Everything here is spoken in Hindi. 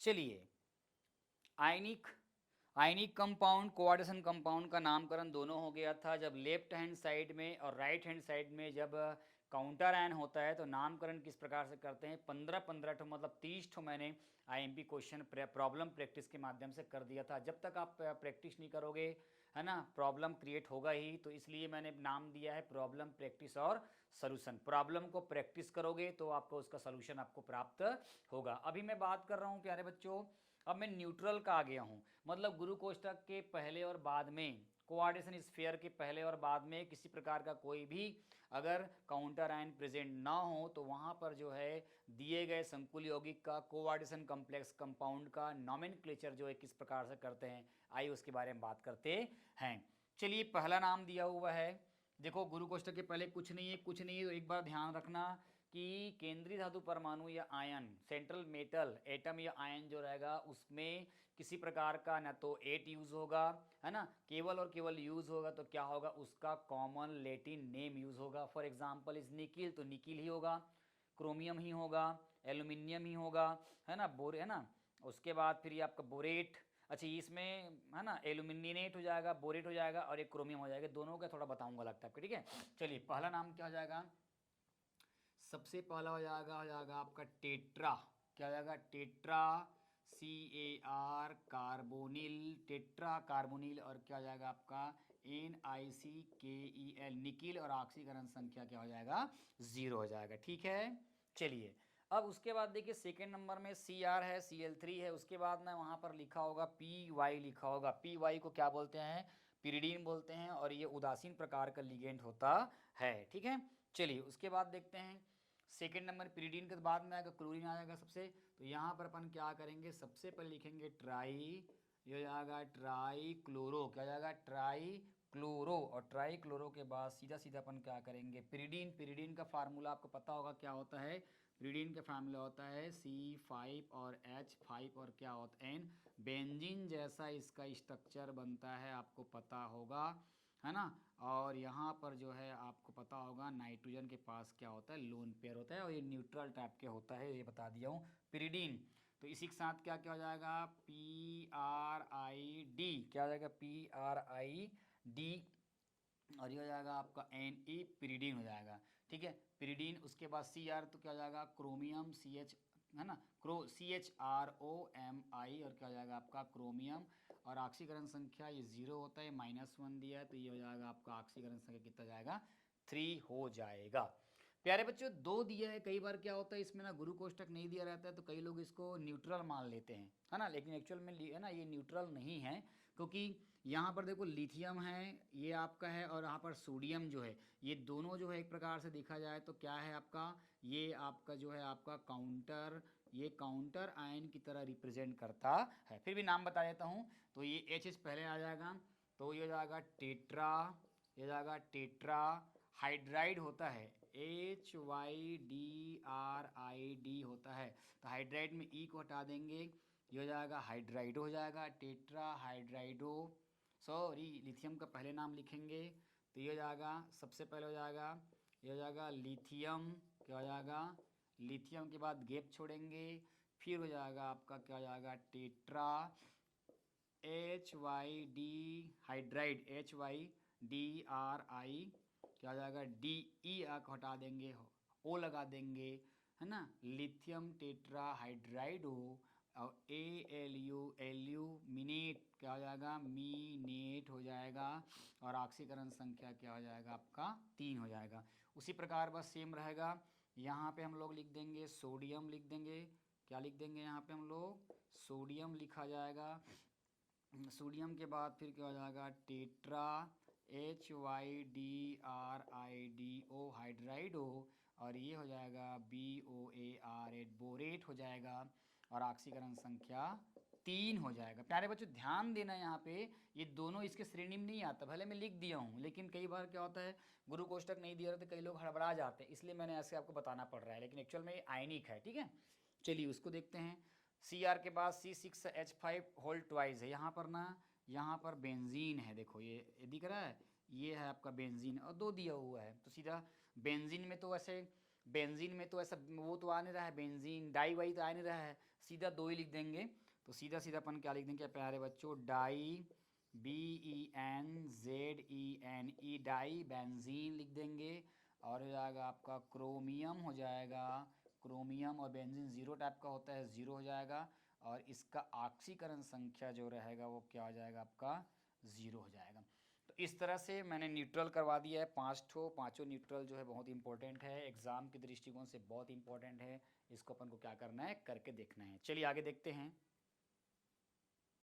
चलिए, आयनिक आयनिक कंपाउंड कोऑर्डिनेशन कंपाउंड का नामकरण दोनों हो गया था। जब लेफ्ट हैंड साइड में और राइट हैंड साइड में जब काउंटर आयन होता है तो नामकरण किस प्रकार से करते हैं, 15-15 ठो मतलब 30 ठो मैंने आईएमपी क्वेश्चन प्रॉब्लम प्रैक्टिस के माध्यम से कर दिया था। जब तक आप प्रैक्टिस नहीं करोगे, है ना, प्रॉब्लम क्रिएट होगा ही। तो इसलिए मैंने नाम दिया है प्रॉब्लम प्रैक्टिस और सोल्यूशन। प्रॉब्लम को प्रैक्टिस करोगे तो आपको उसका सोल्यूशन आपको प्राप्त होगा। अभी मैं बात कर रहा हूँ प्यारे बच्चों, अब मैं न्यूट्रल का आ गया हूँ, मतलब गुरु कोष्ठक के पहले और बाद में, कोऑर्डिनेशन स्फीयर के पहले और बाद में किसी प्रकार का कोई भी अगर काउंटर आयन प्रेजेंट ना हो तो वहाँ पर जो है दिए गए संकुल यौगिक का कोऑर्डिनेशन कॉम्प्लेक्स कंपाउंड का नॉमेनक्लेचर जो है किस प्रकार से करते हैं, आइए उसके बारे में बात करते हैं। चलिए, पहला नाम दिया हुआ है, देखो गुरु कोष्ठक के पहले कुछ नहीं है, कुछ नहीं है, तो एक बार ध्यान रखना कि केंद्रीय धातु परमाणु या आयन, सेंट्रल मेटल एटम या आयन जो रहेगा उसमें किसी प्रकार का ना तो एट यूज होगा, है ना, केवल और केवल यूज होगा तो क्या होगा, उसका कॉमन लैटिन नेम यूज होगा। फॉर एग्जांपल इज निकिल, तो निकिल ही होगा, क्रोमियम ही होगा, एल्यूमिनियम ही होगा, है ना, बोरे, है ना। उसके बाद फिर ये आपका बोरेट, अच्छा इसमें है ना एल्यूमिनेट हो जाएगा, बोरेट हो जाएगा और एक क्रोमियम हो जाएगा। दोनों का थोड़ा बताऊंगा लगता है आपको, ठीक है। चलिए, पहला नाम क्या हो जाएगा, सबसे पहला हो जाएगा आपका टेट्रा, क्या हो जाएगा, tetra, CAR carbonyl, tetra carbonyl, और क्या हो जाएगा आपका NiCKEl निकिल, और ऑक्सीकरण संख्या क्या हो जाएगा, 0 हो जाएगा, ठीक है। चलिए, अब उसके बाद देखिए सेकेंड नंबर में Cr है, Cl3 है, उसके बाद ना वहाँ पर लिखा होगा Py, लिखा होगा Py को क्या बोलते हैं, पिरिडीन बोलते हैं, और ये उदासीन प्रकार का लिगेंड होता है, ठीक है। चलिए, उसके बाद देखते हैं सेकेंड नंबर पिरिडीन के बाद में आएगा क्लोरीन आ जाएगा सबसे। तो यहाँ पर अपन क्या करेंगे, सबसे पहले लिखेंगे ट्राई, ये हो जाएगा ट्राई क्लोरो, क्या हो जाएगा ट्राई क्लोरो, और ट्राई क्लोरो के बाद सीधा सीधा अपन क्या करेंगे, पिरिडीन, पिरिडीन का फार्मूला आपको पता होगा क्या होता है, पिरिडीन का फार्मूला होता है C5 और H5 और क्या होता है N, बेंजीन जैसा इसका स्ट्रक्चर बनता है, आपको पता होगा, है ना। और यहाँ पर जो है आपको पता होगा नाइट्रोजन के पास क्या होता है, लोन पेयर होता है, और ये न्यूट्रल टाइप के होता है, ये बता दिया हूँ पिरिडीन। तो इसी के साथ क्या क्या हो जाएगा, PRID, क्या हो जाएगा PRID, और ये हो जाएगा आपका Na पिरिडीन हो जाएगा, ठीक है, पिरिडीन। उसके बाद Cr तो क्या हो जाएगा क्रोमियम, CH, है ना, CHROMI, और क्या हो जाएगा आपका क्रोमियम, और ऑक्सीकरण संख्या ये 0 होता है, -1 दिया है, तो ये हो जाएगा आपका ऑक्सीकरण संख्या कितना जाएगा, 3 हो जाएगा। प्यारे बच्चों, 2 दिया है, कई बार क्या होता है इसमें ना गुरु कोष्ठक नहीं दिया रहता है तो कई लोग इसको न्यूट्रल मान लेते हैं, है ना, लेकिन एक्चुअल में है ना ये न्यूट्रल नहीं है, क्योंकि यहाँ पर देखो लिथियम है, ये आपका है, और यहाँ पर सोडियम जो है, ये दोनों जो है एक प्रकार से देखा जाए तो क्या है आपका, ये आपका जो है आपका काउंटर, ये काउंटर आयन की तरह रिप्रेजेंट करता है। फिर भी नाम बता देता हूँ, तो ये H पहले आ जाएगा, तो ये हो जाएगा टेट्रा, ये हो जाएगा टेट्रा हाइड्राइड होता है, HYDRID होता है, तो हाइड्राइड में ई को हटा देंगे, ये हो जाएगा हाइड्राइडो हो जाएगा, टेट्रा हाइड्राइडो, सॉरी लिथियम का पहले नाम लिखेंगे, तो ये हो जाएगा सबसे पहले हो जाएगा, ये हो जाएगा लिथियम, क्या हो जाएगा लिथियम के बाद गैप छोड़ेंगे, फिर हो जाएगा आपका क्या हो जाएगा टेट्रा, HYD हाइड्राइड, HYDRI, क्या हो जाएगा DE को हटा देंगे, O लगा देंगे, है ना, लिथियम टेट्रा हाइड्राइडो, और एल्यूमिनेट, क्या हो जाएगा मीनेट हो जाएगा, और ऑक्सीकरण संख्या क्या हो जाएगा आपका 3 हो जाएगा। उसी प्रकार बस सेम रहेगा, यहाँ पे हम लोग लिख देंगे सोडियम, लिख देंगे क्या लिख देंगे यहाँ पे हम लोग सोडियम लिखा जाएगा, सोडियम के बाद फिर क्या हो जाएगा टेट्रा, HYDRIDO हाइड्राइडो, और ये हो जाएगा BOAR8 बोरेट हो जाएगा, और ऑक्सीकरण संख्या 3 हो जाएगा। प्यारे बच्चों ध्यान देना यहाँ पे, ये दोनों इसके श्रेणी में नहीं आता, भले मैं लिख दिया हूँ लेकिन कई बार क्या होता है गुरु कोष्ठक नहीं दिया रहता, कई लोग हड़बड़ा जाते हैं, इसलिए मैंने ऐसे आपको बताना पड़ रहा है, लेकिन एक्चुअल में ये आयनिक है, ठीक है। चलिए उसको देखते हैं, Cr के बाद C6H5 होल ट्वाइस है, यहाँ पर ना, यहाँ पर बेंजीन है, देखो ये दिख रहा है, ये है आपका बेंजीन, और 2 दिया हुआ है, तो सीधा बेंजीन में तो ऐसे, बेंजीन में तो ऐसा वो तो आ नहीं रहा है, बेंजीन डाई वाई तो आ नहीं रहा है, सीधा 2 ही लिख देंगे। तो सीधा सीधा अपन क्या लिख देंगे प्यारे बच्चों, डाई, BENZENE, डाई बेंजीन लिख देंगे। और हो जाएगा आपका क्रोमियम, हो जाएगा क्रोमियम, और बेंजीन जीरो टाइप का होता है, जीरो हो जाएगा। और इसका ऑक्सीकरण संख्या जो रहेगा वो क्या हो जाएगा आपका, जीरो हो जाएगा। तो इस तरह से मैंने न्यूट्रल करवा दिया है 5 पाँचों न्यूट्रल जो है बहुत इंपॉर्टेंट है, एग्जाम के दृष्टिकोण से बहुत इंपॉर्टेंट है। इसको अपन को क्या करना है, करके देखना है। चलिए आगे देखते हैं।